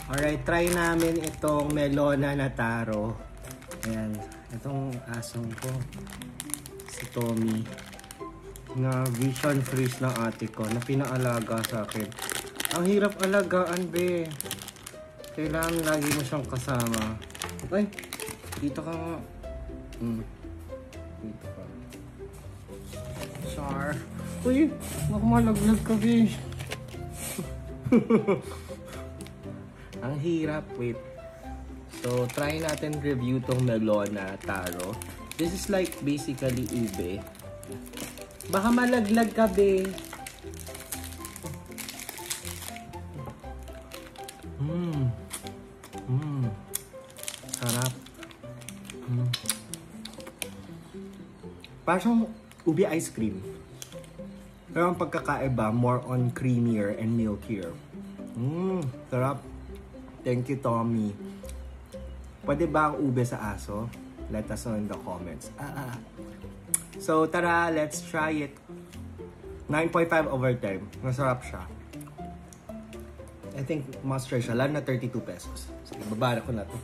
Alright, try namin itong Melona na taro. Ayan, itong asong ko. Si Tommy. Na vision freeze ng ate ko na pinaalaga sa akin. Ang hirap alagaan, be. Kailangan lagi mo siyang kasama. Ay, dito ka nga. Dito ka. Char. Uy, baka malaglag ka, be. Ang hirap, wait. So, try natin review tong Melona taro. This is like basically ube. Baka malaglag ka, be. Sarap. Parang ube ice cream. Pero ang pagkakaiba, more on creamier and milkier. Sarap. Thank you, Tommy. Pwede ba ang ube sa aso? Let us know in the comments. So, tara, let's try it. 9.5/10. Masarap siya. I think must try siya. Lalo na 32 pesos. Sige, babara ko na to.